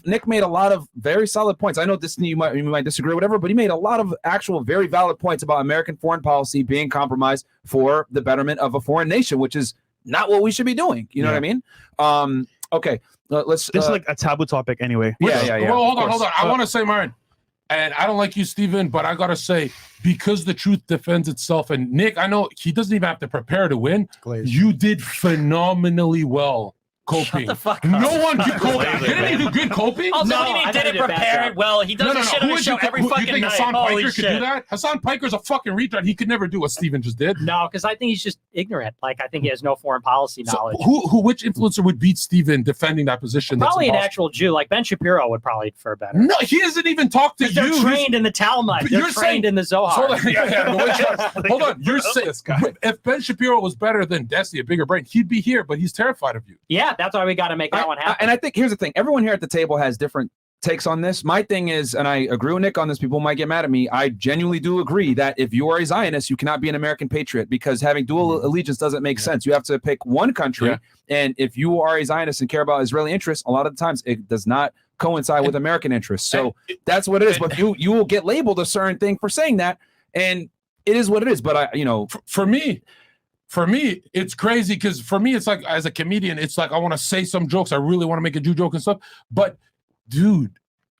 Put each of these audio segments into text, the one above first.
Nick made a lot of very solid points. I know Destiny, you might disagree or whatever, but he made a lot of actual very valid points about American foreign policy being compromised for the betterment of a foreign nation, which is not what we should be doing. You know what I mean? Okay, let's. This is like a taboo topic anyway. Yeah. Well, hold on. I want to say, Myron, and I don't like you, Steven, but I got to say, because the truth defends itself, and Nick, I know he doesn't even have to prepare to win. You did phenomenally well. Coping. Shut the fuck up. No one can cope. Didn't he do good coping? Also, what do you mean didn't prepare it well? He does this shit on the show every fucking You think night. Hassan Holy Piker shit. could do that? Hassan Piker's a fucking retard. He could never do what Steven just did. No, because I think he's just ignorant. Like, I think he has no foreign policy knowledge. Which influencer would beat Steven defending that position? Probably an actual Jew. Like Ben Shapiro would probably prefer better. No, he hasn't even talked to you. They're trained in the Talmud. They're trained in the Zohar. Hold on. You're saying if Ben Shapiro was better than Destiny, a bigger brain, he'd be here, but he's terrified of you. Yeah, that's why we got to make that one happen. And I think here's the thing. Everyone here at the table has different takes on this. My thing is, and I agree with Nick on this, people might get mad at me. I genuinely do agree that if you are a Zionist, you cannot be an American patriot because having dual allegiance doesn't make sense. You have to pick one country. And if you are a Zionist and care about Israeli interests, a lot of the times it does not coincide with American interests. So that's what it is. But you will get labeled a certain thing for saying that. And it is what it is. But for me, it's crazy because for me, it's like as a comedian, it's like I want to say some jokes. I really want to make a Jew joke and stuff. But, dude,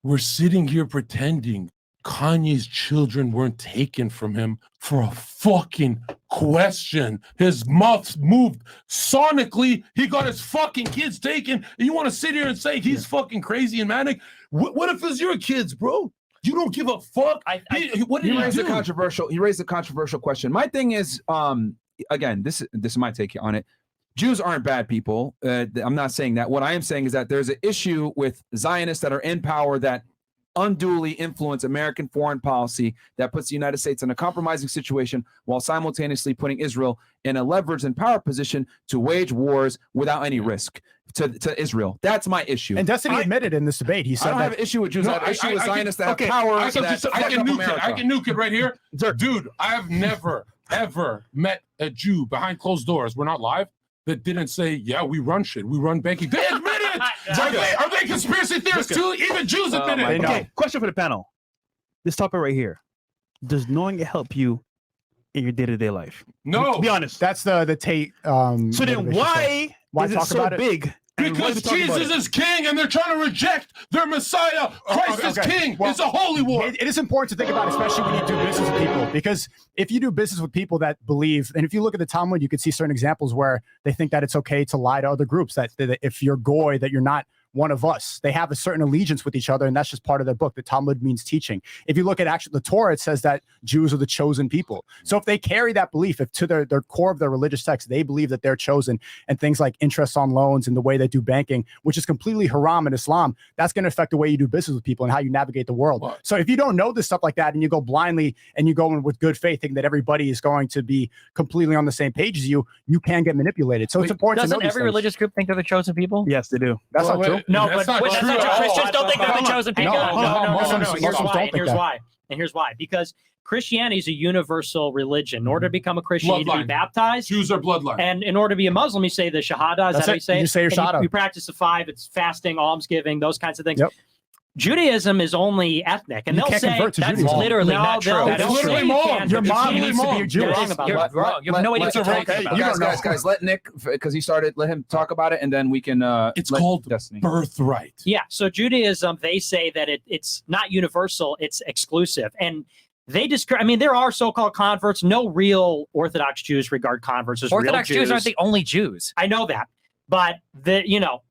we're sitting here pretending Kanye's children weren't taken from him for a fucking question. His mouth moved sonically. He got his fucking kids taken. And you want to sit here and say he's fucking crazy and manic? What if it's your kids, bro? You don't give a fuck. What did he raise do? He raised a controversial question. My thing is, again, this is my take on it. Jews aren't bad people. I'm not saying that. What I am saying is that there's an issue with Zionists that are in power that unduly influence American foreign policy that puts the United States in a compromising situation while simultaneously putting Israel in a leverage and power position to wage wars without any risk to Israel. That's my issue. And Destiny admitted in this debate, he said I don't have an issue with Jews. I have an issue with Zionists that have power. I can nuke it right here. Dude, I have never, ever met a Jew behind closed doors. We're not live. That didn't say, yeah, we run shit. We run banking. They admit it. Are they conspiracy theorists too? Even Jews admit it. Okay, question for the panel. This topic right here. Does knowing it help you in your day-to-day life? No. To be honest. That's the Tate. So then why is it talk so about it? big? Because Jesus is king and they're trying to reject their Messiah. Christ is king. Well, it's a holy war. It is important to think about, especially when you do business with people, because if you do business with people that believe, and if you look at the Talmud, you could see certain examples where they think that it's okay to lie to other groups, that if you're goy, that you're not one of us. They have a certain allegiance with each other, and that's just part of their book. The Talmud means teaching. If you look at actually the Torah, it says that Jews are the chosen people. So if they carry that belief, if to their core of their religious text, they believe that they're chosen, and things like interest on loans and the way they do banking, which is completely haram in Islam, that's going to affect the way you do business with people and how you navigate the world. What? So if you don't know this stuff like that, and you go blindly and you go in with good faith, thinking that everybody is going to be completely on the same page as you, you can get manipulated. So it's important to know. Doesn't every religious group think they're the chosen people? Yes, they do. That's not true. No, but that's not true. Christians don't think they're the chosen people. No. Here's why. Because Christianity is a universal religion. In order to become a Christian, you need to be baptized. Jews are bloodline. And in order to be a Muslim, you say the Shahada. Is that how you say it? You say your Shahada. You practice the 5. It's fasting, almsgiving, those kinds of things. Yep. Judaism is only ethnic, and they'll say that's literally not true. It's literally mom. Your mom needs to be Jewish. You're wrong about that. You have no idea what you're talking about. Guys, let Nick, because he started, let him talk about it, and then we can. It's called Destiny. Birthright. Yeah. So Judaism, they say that it's not universal; it's exclusive, and they describe. I mean, there are so-called converts. No real Orthodox Jews regard converts as Orthodox real Jews. Jews aren't the only Jews. I know that. But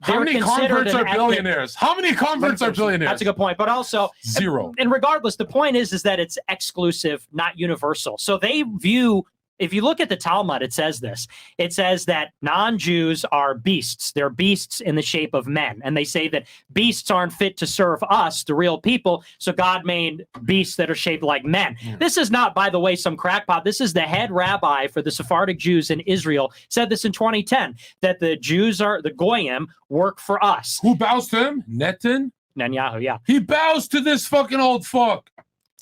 how many converts are billionaires? How many converts are billionaires? That's a good point. But also zero. And regardless, the point is that it's exclusive, not universal. So they view. If you look at the Talmud, it says this. It says that non-Jews are beasts. They're beasts in the shape of men. And they say that beasts aren't fit to serve us, the real people, so God made beasts that are shaped like men. Yeah. This is not, by the way, some crackpot. This is the head rabbi for the Sephardic Jews in Israel, said this in 2010, that the Jews are, the Goyim, work for us. Who bows to him? Netanyahu, yeah. He bows to this fucking old fuck.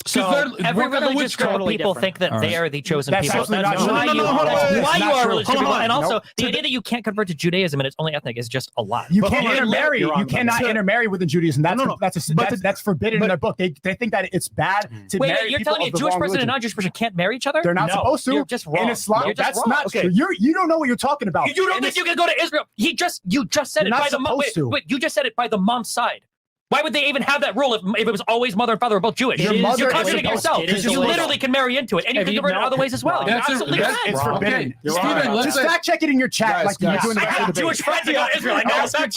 So every religious group of people think that they are the chosen people. That's why you are a religious people. And also, the idea that you can't convert to Judaism and it's only ethnic is just a lie. You can't intermarry. You cannot intermarry within Judaism. That's forbidden in their book. They think that it's bad to marry. Wait, you're telling me a Jewish person and a non-Jewish person can't marry each other? They're not supposed to. You're just wrong. In Islam, that's not true. You don't know what you're talking about. You don't think you can go to Israel? You just said it by the mom. Wait, you just said it by the mom's side. Why would they even have that rule if it was always mother and father were both Jewish? You're contradicting yourself. You literally can marry into it, and you can convert it other ways as well. It's forbidden. Steven, just fact check it in your chat, like you're doing the I got Jewish friends who go to Israel. I know it's good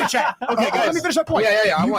chat. Okay, guys, let me finish my point. Yeah. I'm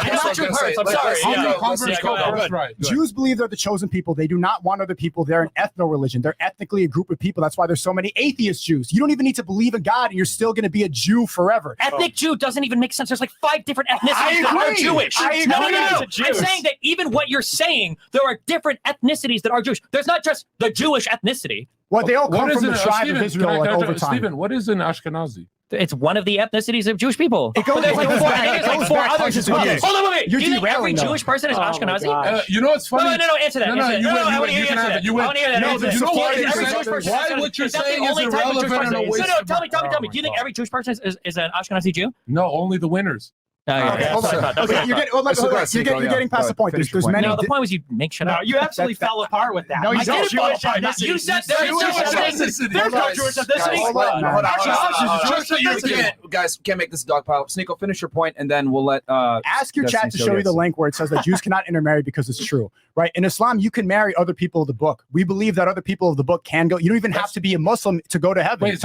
sorry. Jews believe they're the chosen people. They do not want other people. They're an ethno-religion. They're ethnically a group of people. That's why there's so many atheist Jews. You don't even need to believe in God, and you're still going to be a Jew forever. Ethnic Jew doesn't even make sense. There's like 5 different ethnicities that are Jewish. No. I'm saying that even what you're saying, there are different ethnicities that are Jewish. There's not just the Jewish ethnicity. Well, they all come from the tribe of Israel over time. Steven, what is an Ashkenazi? It's one of the ethnicities of Jewish people. It goes like 4 others as well. Hold on, wait. Do you think every Jewish person is Ashkenazi? You know what's funny? No, answer that. I want to hear that. You want to hear that. Why what you're saying is irrelevant and a waste of tell me. Do you think every Jewish person is an Ashkenazi Jew? No, only the winners. You're getting past the point. There's many. No, the point was you make shit up. You absolutely fell apart with that. No, you didn't fall apart. You said there's no Jewish ethnicity. Hold on. Guys, can't make this a dog pile. Sneako, finish your point, and then we'll let. Ask your chat to show you the link where it says that Jews cannot intermarry because it's true, right? In Islam, you can marry other people of the book. We believe that other people of the book can go. You don't even have to be a Muslim to go to heaven. Wait,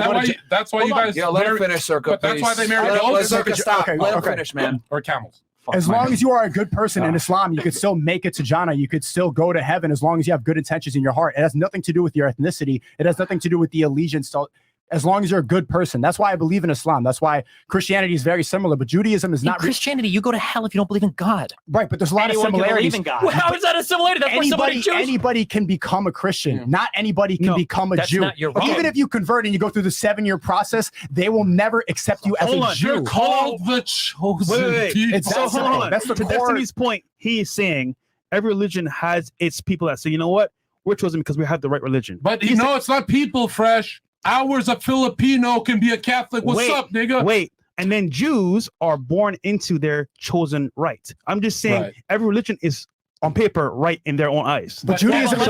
that's why you guys. Yeah, let him finish, Zherka. That's why they married Zherka. Stop. Let him finish, man. Or camels. As long as you are a good person in Islam, you could still make it to Jannah. You could still go to heaven as long as you have good intentions in your heart. It has nothing to do with your ethnicity. It has nothing to do with the allegiance. So as long as you're a good person. That's why I believe in Islam. That's why Christianity is very similar, but Judaism is not. Christianity, you go to hell if you don't believe in God. Right, but there's a lot of similarities. In God. Well, how is that a similarity? That's anybody can become a Christian. Not anybody can become a Jew. Even if you convert and you go through the 7-year process, they will never accept you as a Jew. You're called the chosen people. It's so hold on. That's the to Destiny's point. He is saying every religion has its people that say, you know what? We're chosen because we have the right religion. But you know, it's not people, Fresh. Ours, a Filipino can be a Catholic. What's up, nigga? Wait. And then Jews are born into their chosen right. I'm just saying every religion is on paper right in their own eyes. But Judaism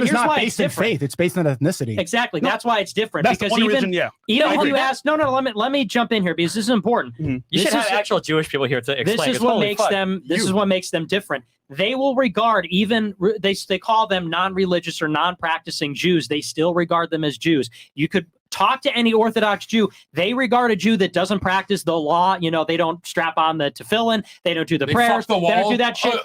is not based in faith. It's based on ethnicity. Exactly. That's why it's different. That's because the only religion, even when you ask, let me jump in here because this is important. You should have actual Jewish people here to explain. This is what makes them. This is what makes them different. They will regard they call them non-religious or non-practicing Jews. They still regard them as Jews. You could talk to any Orthodox Jew. They regard a Jew that doesn't practice the law. You know, they don't strap on the tefillin. They don't do the prayers. They don't do that shit.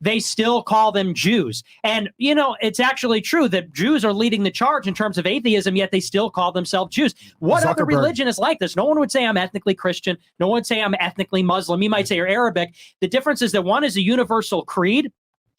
They still call them Jews. And, you know, it's actually true that Jews are leading the charge in terms of atheism, yet they still call themselves Jews. What other religion is like this? No one would say I'm ethnically Christian. No one would say I'm ethnically Muslim. You might say you're Arabic. The difference is that one is a universal creed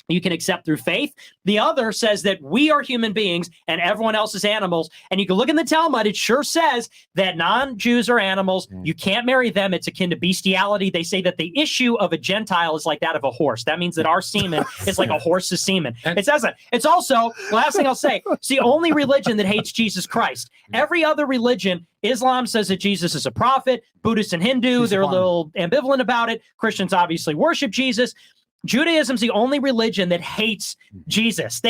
you can accept through faith. The other says that we are human beings and everyone else is animals. And you can look in the Talmud, it sure says that non-Jews are animals. You can't marry them. It's akin to bestiality. They say that the issue of a Gentile is like that of a horse. That means that our semen is like a horse's semen. It says that. It's also, last thing I'll say, it's the only religion that hates Jesus Christ. Every other religion, Islam says that Jesus is a prophet. Buddhists and Hindu, they're a little ambivalent about it. Christians obviously worship Jesus. Judaism's the only religion that hates Jesus.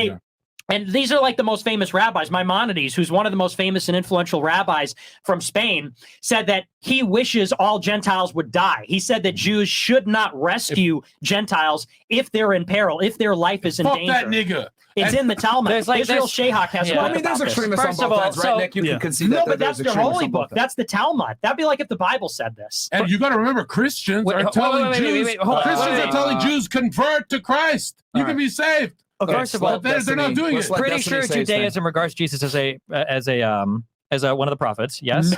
And these are like the most famous rabbis. Maimonides, who's one of the most famous and influential rabbis from Spain, said that he wishes all Gentiles would die. He said that Jews should not rescue Gentiles if they're in peril, if their life is in danger. Fuck that nigga. It's in the Talmud. Israel Shayhak has a book. I mean, there's extremists on both sides, right, Nick? You can concede that. No, but that's their holy book. That's the Talmud. That'd be like if the Bible said this. And you got to remember, Christians are telling Jews. Christians are telling Jews convert to Christ. You can be saved. First of all, they're not doing it. Pretty sure Judaism regards Jesus as a as one of the prophets. Yes. No,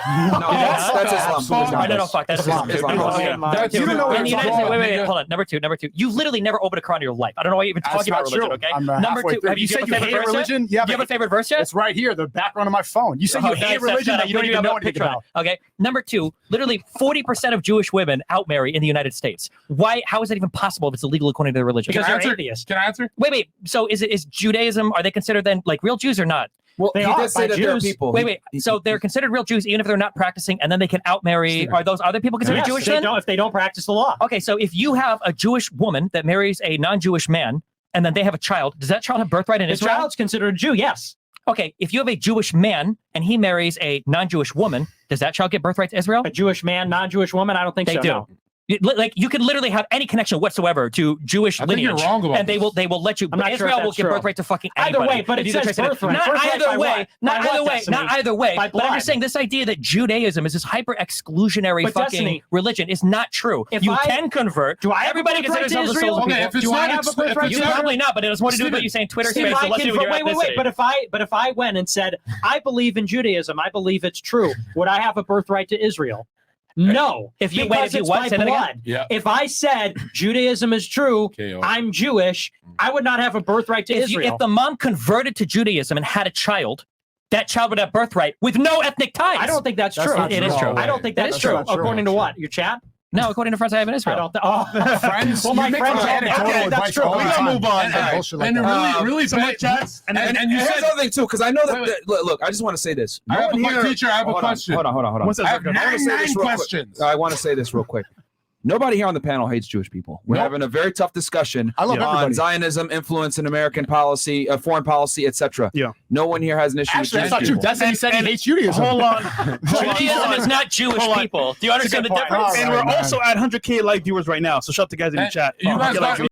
that's Islam. No, fuck. That's Islam. You don't know In the United States, wait, nigga. hold on. Number two. You literally never opened a Quran in your life. I don't know why you're even talking about religion. Okay. Number two. Have you said you hate religion? Yeah. Do you have a favorite verse yet? It's right here, the background of my phone. You said you hate religion that you don't even know anything about. Okay. Number two. Literally 40% of Jewish women outmarry in the United States. Why? How is that even possible if it's illegal according to their religion? Because they're atheists. Can I answer? Wait. So is Judaism? Are they considered then like real Jews or not? Well, he did say that there are people. Wait. So they're considered real Jews even if they're not practicing, and then they can outmarry. Are those other people considered Jewish then? If they don't practice the law. Okay, so if you have a Jewish woman that marries a non-Jewish man, and then they have a child, does that child have birthright in Israel? The child's considered a Jew, yes. Okay, if you have a Jewish man and he marries a non-Jewish woman, does that child get birthright to Israel? A Jewish man, non-Jewish woman? I don't think they so. do. No. Like you can literally have any connection whatsoever to Jewish lineage, you're wrong about and they will let you. I'm not Israel sure will give birthright to fucking anybody. Either way, but it says birthright. Not either way. Not either way. By But I'm just saying this idea that Judaism is this hyper exclusionary fucking religion is not true. You can convert. Do I? Everybody considers themselves Israel? Okay, if it's do I not have a birthright? You probably not, but it has more to do with what you say in Twitter space. Wait. But if I went and said I believe in Judaism, I believe it's true, would I have a birthright to Israel? No. If I said Judaism is true, I'm Jewish, I would not have a birthright to Israel. If the mom converted to Judaism and had a child, that child would have birthright with no ethnic ties. I don't think that's true. It is true. I don't think that's true. According to what? Your chat? No, according to friends I have in Israel. Friends? Well, my friends have okay, that's true. We gotta move on. And really bad chats. And you here's said the other thing too, because I know that. Look, I just want to say this. I have a teacher. I have a question. Hold on. I have nine questions. I want to say this real quick. Nobody here on the panel hates Jewish people. We're having a very tough discussion on Zionism, influence in American policy, foreign policy, etc. Yeah. No one here has an issue with Actually, that's not true. Destiny said he hates Judaism. Hold on. Judaism is not Jewish people. Do you understand the difference? And we're also at 100K live viewers right now. So shout out to guys in the chat. You guys got